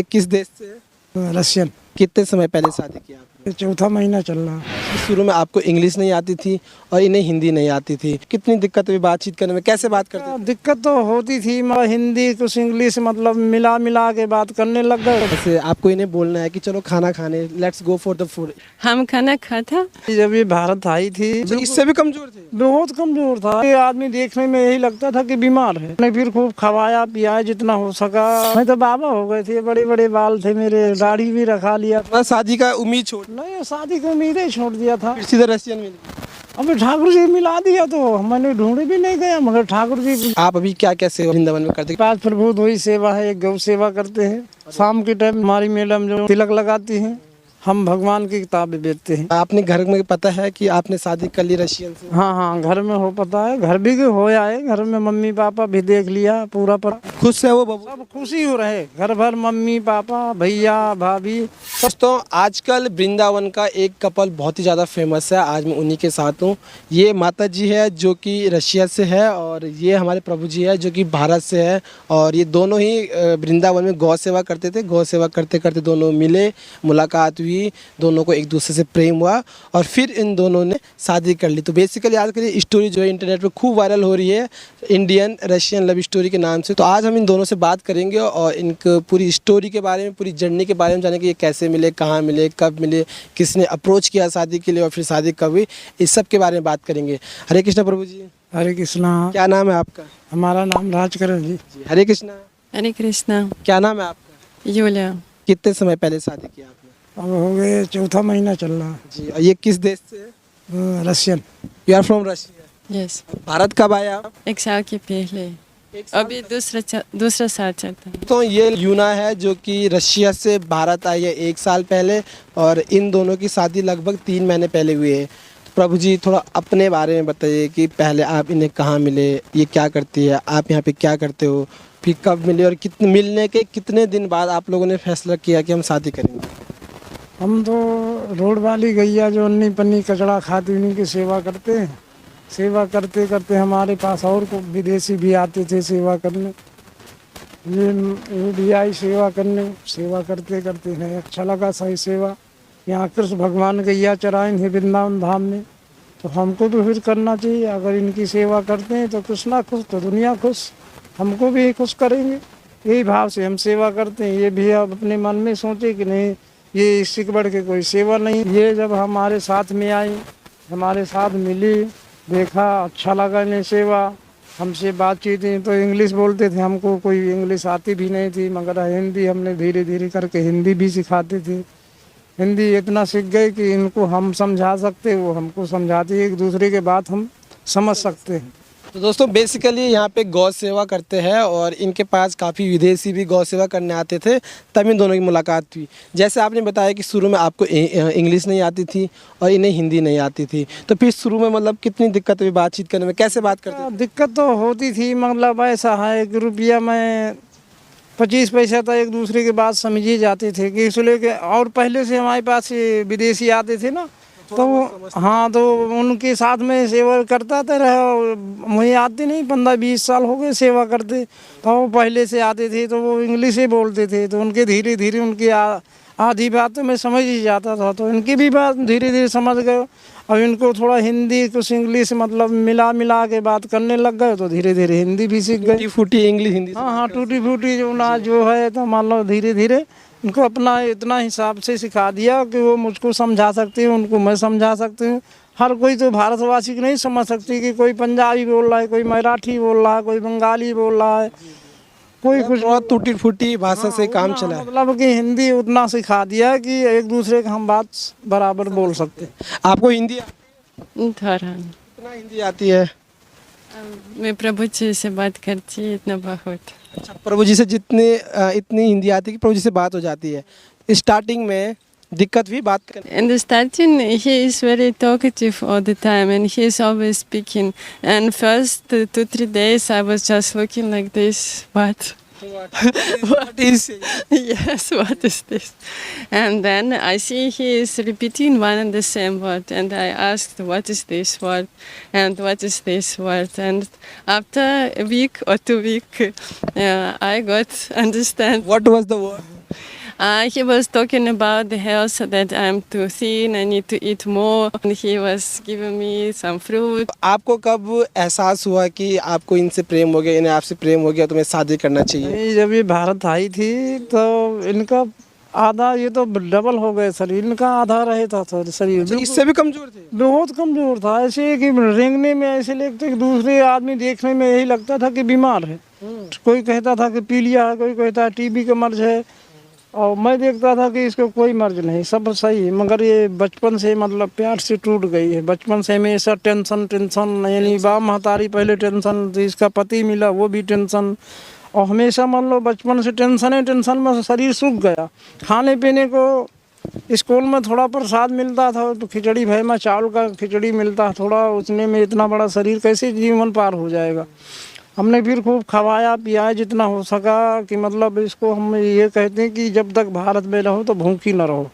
ये किस देश से है? रशियन। कितने समय पहले शादी किया आपने? ये चौथा महीना चल रहा है। शुरू में आपको इंग्लिश नहीं आती थी और इन्हें हिंदी नहीं आती थी, कितनी दिक्कत हुई बातचीत करने में, कैसे बात करते थे? दिक्कत तो होती थी, मगर हिंदी कुछ इंग्लिश मतलब मिला मिला के बात करने लग गए। जैसे आपको इन्हें बोलना है कि चलो खाना खाने, let's go for the food, हम खाना खाता। जब ये भारत आई थी तो इससे भी कमजोर थे? बहुत कमजोर था। ये आदमी देखने में यही लगता था कि बीमार है। मैंने फिर खूब खवाया पियाया जितना हो सका। मैं तो बाबा हो गए थे, बड़े बड़े बाल थे मेरे, दाढ़ी भी रखा लिया। मैं शादी का उम्मीद छोड़, नहीं, शादी की उम्मीद ही छोड़ दिया था। फिर सीधा रशियन में। अबे ठाकुर जी मिला दिया तो मैंने ढूंढे भी नहीं गया, मगर ठाकुर जी आप अभी क्या क्या सेवा वृंदावन में करते? पाँच प्रभु वही सेवा है, एक गौ सेवा करते हैं। शाम के टाइम हमारी मैडम जो तिलक लगाती हैं, हम भगवान की किताबें बेचते हैं। आपने घर में पता है कि आपने शादी कर ली रशियन से? हाँ हाँ, घर में हो पता है, घर भी हो आए, घर में मम्मी पापा भी देख लिया पूरा पर। खुश है वो बबू? सब खुशी हो रहे, घर भर मम्मी पापा भैया भाभी। दोस्तों आजकल वृंदावन का एक कपल बहुत ही ज़्यादा फेमस है, आज मैं उन्हीं के साथ हूँ। ये माता जी है जो कि रशिया से है और ये हमारे प्रभु जी है जो कि भारत से है। और ये दोनों ही वृंदावन में गौ सेवा करते थे। गौ सेवा करते करते दोनों मिले, मुलाकात हुई, दोनों को एक दूसरे से प्रेम हुआ और फिर इन दोनों ने शादी कर ली। तो बेसिकली आजकल ये स्टोरी जो है इंटरनेट पर खूब वायरल हो रही है, इंडियन रशियन लव स्टोरी के नाम से। तो आज हम इन दोनों से बात करेंगे और इनकी पूरी स्टोरी के बारे में, पूरी जर्नी के बारे में जानेंगे, ये कैसे मिले, कहाँ मिले, कब मिले, किसने अप्रोच किया शादी के लिए और फिर शादी कब हुई, इस सब के बारे में बात करेंगे। हरे कृष्णा प्रभु जी। हरे कृष्णा। क्या नाम है आपका? हमारा नाम राजकरण जी। हरे कृष्णा। हरे कृष्णा। क्या नाम है आपका? यूलिया। कितने समय पहले शादी किया आपने? अब हो गए चौथा महीना चल रहा है। जी, और ये किस देश से है? Russian. You are from Russia? Yes. Bharat कब आया आप? एक साल के पहले। अभी दूसरा साल चलता है। तो ये यूना है जो कि रशिया से भारत आई है 1 साल पहले और इन दोनों की शादी लगभग 3 महीने पहले हुई है। तो प्रभु जी थोड़ा अपने बारे में बताइए कि पहले आप इन्हें कहाँ मिले, ये क्या करती है, आप यहाँ पे क्या करते हो, फिर कब मिले और कितने मिलने के कितने दिन बाद आप लोगों ने फैसला किया कि हम शादी करेंगे? हम तो रोड वाली गैया जो अन्नी पन्नी कचड़ा खाती उन्हीं की सेवा करते हैं। सेवा करते करते हमारे पास और को विदेशी भी आते थे सेवा करने। ये भी आई सेवा करने, सेवा करते करते है अच्छा लगा सही सेवा। यहाँ कृष्ण भगवान गैया चराइन है वृंदावन धाम में, तो हमको भी फिर करना चाहिए। अगर इनकी सेवा करते हैं तो कृष्णा खुश तो दुनिया खुश, हमको भी खुश करेंगे। यही भाव से हम सेवा करते हैं। ये भी अब अपने मन में सोचे कि नहीं, ये इससे बढ़ के कोई सेवा नहीं। ये जब हमारे साथ में आई, हमारे साथ मिली, देखा अच्छा लगा इन्हें सेवा, हमसे बातचीत तो इंग्लिश बोलते थे, हमको कोई इंग्लिश आती भी नहीं थी, मगर हिंदी हमने धीरे धीरे करके हिंदी भी सिखाते थे। हिंदी इतना सीख गए कि इनको हम समझा सकते, वो हमको समझाते, एक दूसरे के बात हम समझ सकते हैं। तो दोस्तों बेसिकली यहाँ पे गौ सेवा करते हैं और इनके पास काफ़ी विदेशी भी गौ सेवा करने आते थे, तब इन दोनों की मुलाकात हुई। जैसे आपने बताया कि शुरू में आपको इंग्लिश नहीं आती थी और इन्हें हिंदी नहीं आती थी, तो फिर शुरू में मतलब कितनी दिक्कत हुई बातचीत करने में, कैसे बात करते थे? दिक्कत तो होती थी, मतलब ऐसा है कि रुपया में 25 पैसा तो एक दूसरे के बात समझ ही जाते थे कि इसलिए कि और पहले से हमारे पास ये विदेशी आते थे ना, तो हाँ, तो उनके साथ में सेवा करता था रहा। मुझे आती नहीं, 15-20 साल हो गए सेवा करते, तो वो पहले से आते थे तो वो इंग्लिश ही बोलते थे, तो उनके धीरे धीरे उनकी आधी बातें मैं समझ ही जाता था, तो इनकी भी बात धीरे धीरे समझ गए। और इनको थोड़ा हिंदी कुछ इंग्लिश मतलब मिला मिला के बात करने लग गए, तो धीरे धीरे हिंदी भी सीख गए। टूटी फूटी इंग्लिश हिंदी? हाँ हाँ, टूटी फूटी जो ना जो है, तो मान लो धीरे धीरे उनको अपना इतना हिसाब से सिखा दिया कि वो मुझको समझा सकती है, उनको मैं समझा सकती हूँ। हर कोई तो भारतवासी को नहीं समझ सकती कि कोई पंजाबी बोल रहा है, कोई मराठी बोल रहा है, कोई बंगाली बोल रहा है, कोई कुछ बहुत टूटी फूटी भाषा से काम चला है। मतलब कि हिंदी उतना सिखा दिया कि एक दूसरे का हम बात बराबर बोल सकते। आपको हिंदी थोड़ा। कितना हिंदी आती है? मैं प्रभु जी से बात करती हूँ, इतना बहुत। अच्छा, प्रभु जी से इतनी हिंदी आती है कि प्रभु जी से बात हो जाती है। स्टार्टिंग में दिक्कत हुई बात करने? In the starting, he is very talkative all the time and he is always speaking. And first 2-3 days I was just looking like this, what? What is it? Yes, what is this? And then I see he is repeating one and the same word. And I asked, what is this word? And what is this word? And after a week or 2 weeks, I got understand. What was the word? He was talking about the health, that I'm too thin, I need to eat more. And he was giving me some fruit. आपको कब एहसास हुआ कि आपको इनसे प्रेम हो गया, इन्हें आपसे प्रेम हो गया, तुम्हें शादी करना चाहिए? नहीं, जब ये भारत आई थी तो इनका आधा, ये तो डबल हो गए शरीर, इनका आधा रहे था शरीर, तो इससे भी कमजोर थे? बहुत कमजोर था। ऐसे कि रेंगने में ऐसे लगते कि दूसरे आदमी देखने में यही लगता था कि बीमार है। कोई कहता था कि पीलिया है, कोई कहता है टीबी का मर्ज है, और मैं देखता था कि इसको कोई मर्ज नहीं, सब सही है। मगर ये बचपन से मतलब प्यार से टूट गई है। बचपन से हमेशा टेंशन टेंशन, यानी बाप महतारी पहले टेंशन, तो इसका पति मिला वो भी टेंशन, और हमेशा मान लो बचपन से टेंशन है, टेंशन में शरीर सूख गया। खाने पीने को स्कूल में थोड़ा प्रसाद मिलता था, तो खिचड़ी भाई में चावल का खिचड़ी मिलता थोड़ा, उसने में इतना बड़ा शरीर कैसे जीवन पार हो जाएगा। हमने फिर खूब खवाया पियाया जितना हो सका, कि मतलब इसको हम ये कहते हैं कि जब तक भारत में रहो तो भूखी न रहो,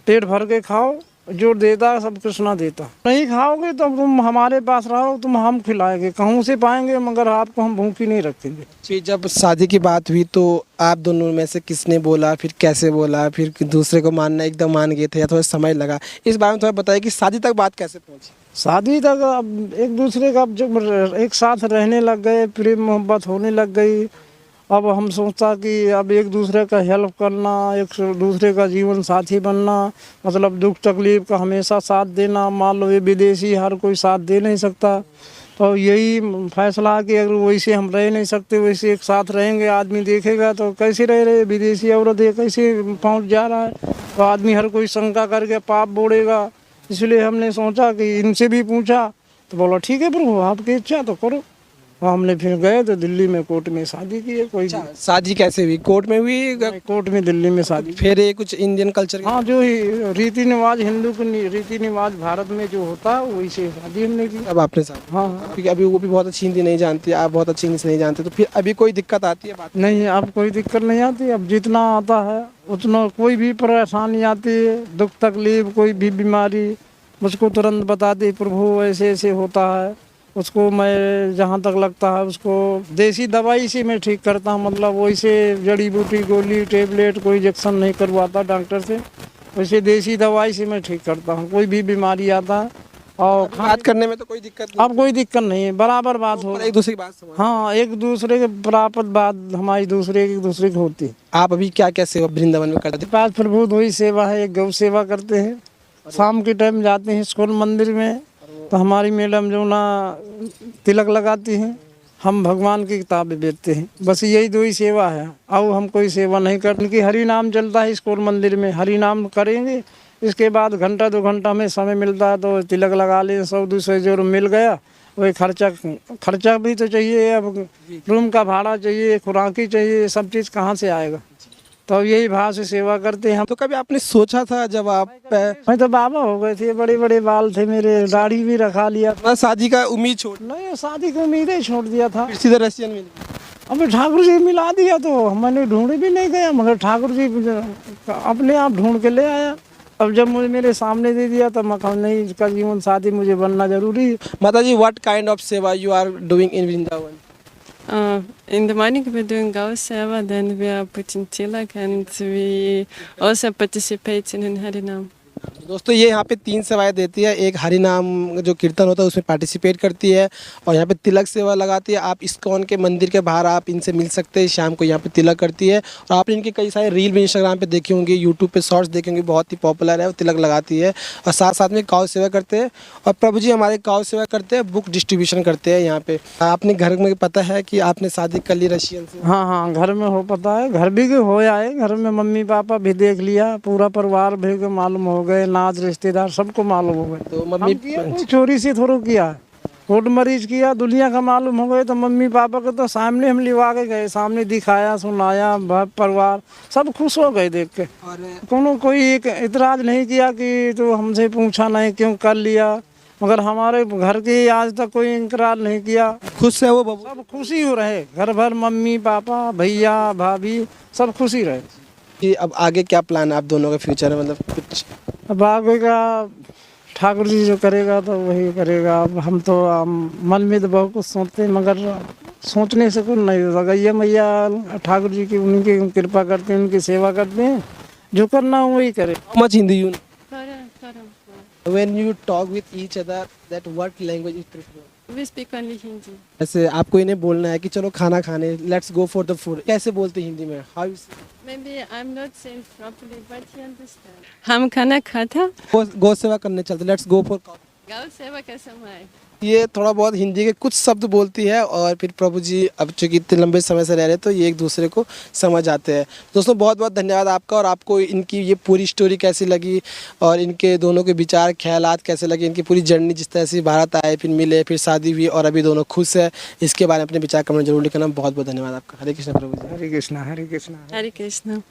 पेट भर के खाओ, जो देता सब कृष्णा देता। नहीं खाओगे तो तुम हमारे पास रहो, तुम हम खिलाएंगे, कहूँ से पाएंगे, मगर आपको हम भूखी नहीं रखेंगे। फिर जब शादी की बात हुई तो आप दोनों में से किसने बोला, फिर कैसे बोला, फिर दूसरे को मानना एकदम मान गए थे या थोड़ा समय लगा? इस बारे में थोड़ा बताइए कि शादी तक बात कैसे पहुंची? शादी तक अब एक दूसरे का जब एक साथ रहने लग गए, प्रेम मोहब्बत होने लग गई। अब हम सोचता कि अब एक दूसरे का हेल्प करना, एक दूसरे का जीवन साथी बनना, मतलब दुख तकलीफ का हमेशा साथ देना। मान लो ये विदेशी हर कोई साथ दे नहीं सकता, तो यही फैसला कि अगर वैसे हम रह नहीं सकते, वैसे एक साथ रहेंगे, आदमी देखेगा तो कैसे रह रहे विदेशी औरत है, कैसे पहुंच जा रहा है, तो आदमी हर कोई शंका करके पाप बोलेगा। इसलिए हमने सोचा कि इनसे भी पूछा, तो बोला ठीक है प्रभु आपकी इच्छा तो करो। और हमने फिर गए तो दिल्ली में कोर्ट में शादी की है। कोई शादी कैसे हुई? कोर्ट में हुई? कोर्ट में दिल्ली में शादी। फिर ये कुछ इंडियन कल्चर? हाँ, जो रीति रिवाज हिंदू के रीति रिवाज भारत में जो होता है वही से शादी हमने की। अब आपने साथ? हाँ, क्योंकि अभी वो भी बहुत अच्छी हिंदी नहीं जानती, आप बहुत अच्छी इंग्लिश नहीं जानते, तो फिर अभी कोई दिक्कत आती है बात? नहीं, अब कोई दिक्कत नहीं आती। अब जितना आता है उतना, कोई भी परेशानी आती है, दुख तकलीफ, कोई भी बीमारी, मुझको तुरंत बता दे प्रभु ऐसे ऐसे होता है। उसको मैं जहाँ तक लगता है उसको देसी दवाई से मैं ठीक करता हूँ, मतलब वैसे जड़ी बूटी गोली टेबलेट कोई इंजेक्शन नहीं करवाता डॉक्टर से, वैसे देसी दवाई से मैं ठीक करता हूँ कोई भी बीमारी आता है। और बात करने में तो कोई दिक्कत नहीं? अब कोई दिक्कत नहीं है, बराबर बात हो, एक दूसरे की बात समझ। हाँ, एक दूसरे के बराबर बात हमारी दूसरे की होती है। आप अभी क्या क्या सेवा वृंदावन में करते? पास प्रभु वही सेवा है, एक गौ सेवा करते हैं, शाम के टाइम जाते हैं स्कूल मंदिर में, तो हमारी मैडम जो ना तिलक लगाती हैं, हम भगवान की किताबें बेचते हैं, बस यही दो ही सेवा है। और हम कोई सेवा नहीं करते। उनकी हरि नाम चलता है स्कूल मंदिर में, हरि नाम करेंगे, इसके बाद घंटा 2 घंटा में समय मिलता है तो तिलक लगा लें, 100-200 जो मिल गया वही खर्चा भी तो चाहिए, अब रूम का भाड़ा चाहिए, खुराकी चाहिए, सब चीज़ कहाँ से आएगा, तो यही भाव से सेवा करते हैं हम। तो कभी आपने सोचा था जब आप? मैं तो बाबा हो गए थे, बड़े बड़े बाल थे मेरे, दाढ़ी भी रखा लिया था। शादी का उम्मीद छोड़? नहीं, शादी की उम्मीद ही छोड़ दिया था। फिर सीधे रशियन में? अब ठाकुर जी मिला दिया, तो मैंने ढूंढ भी नहीं गया, मगर ठाकुर जी अपने आप ढूंढ के ले आया। अब जब मुझे मेरे सामने दे दिया तो मैं कहूँ नहीं, इसका जीवन साथी मुझे बनना जरूरी है। माता जी, what kind of seva you are doing in Vrindavan? In the morning we're doing Gau Seva, then we are putting tilak, and we also participating in Harinam. दोस्तों ये यहाँ पे 3 सेवाएं देती है। एक हरि नाम जो कीर्तन होता है उसमें पार्टिसिपेट करती है, और यहाँ पे तिलक सेवा लगाती है। आप इस्कॉन के मंदिर के बाहर आप इनसे मिल सकते हैं, शाम को यहाँ पे तिलक करती है। और आपने इनके कई सारे रील भी इंस्टाग्राम पे देखे होंगे, यूट्यूब पे शॉर्ट्स देखे होंगे, बहुत ही पॉपुलर है। वो तिलक लगाती है और साथ साथ में काउ सेवा करते हैं। और प्रभु जी हमारे काउ सेवा करते हैं, बुक डिस्ट्रीब्यूशन करते हैं यहाँ पे। आपने घर में पता है कि आपने शादी कर ली रशियन से? हाँ हाँ, घर में हो पता है, घर भी हो आए, घर में मम्मी पापा भी देख लिया, पूरा परिवार भी मालूम हो गए, नाज रिश्तेदार सबको मालूम हो गए। तो मम्मी कोई चोरी से थोड़ा किया, कोर्ट मरीज किया, दुनिया का मालूम हो गए, तो मम्मी पापा को तो सामने हम लिवा के गए, सामने दिखाया, सुनाया, परिवार सब खुश हो गए देख के। और कोई एक इतराज नहीं किया कि तो हमसे पूछा नहीं क्यों कर लिया, मगर हमारे घर के आज तक कोई इनकार नहीं किया। खुश है वो बबू? सब खुशी हो रहे, घर भर मम्मी पापा भैया भाभी सब खुशी रहे। कि अब आगे क्या प्लान है आप दोनों का फ्यूचर है, मतलब कुछ? अब आगे का ठाकुर जी जो करेगा तो वही करेगा। अब हम तो मन में तो बहुत कुछ सोचते हैं, मगर सोचने से कुछ नहीं होता। ये मैया ठाकुर जी की उनकी कृपा करते हैं, उनकी सेवा करते हैं, जो करना हो वही करे। How much Hindi you Karam. When you talk with each other that what language you prefer? We speak only Hindi. ऐसे आपको इन्हें बोलना है कि चलो खाना खाने, let's go for the food, कैसे बोलते हैं हिंदी में? How Maybe I'm not saying properly, but he understands. हम खाना खाता गौ सेवा करने चलते, लेट्स गो फॉर। गौ सेवा का समय। ये थोड़ा बहुत हिंदी के कुछ शब्द बोलती है और फिर प्रभु जी अब चूँकि इतने लंबे समय से रह रहे हैं तो ये एक दूसरे को समझ आते हैं। दोस्तों बहुत बहुत धन्यवाद आपका, और आपको इनकी ये पूरी स्टोरी कैसी लगी और इनके दोनों के विचार ख्यालात कैसे लगे, इनकी पूरी जर्नी जिस तरह से भारत आए, फिर मिले, फिर शादी हुई और अभी दोनों खुश है, इसके बारे में अपने विचार कमेंट जरूर लिखना। बहुत बहुत धन्यवाद आपका। हरे कृष्ण प्रभु जी। हरे कृष्णा हरे कृष्णा। हरे कृष्ण।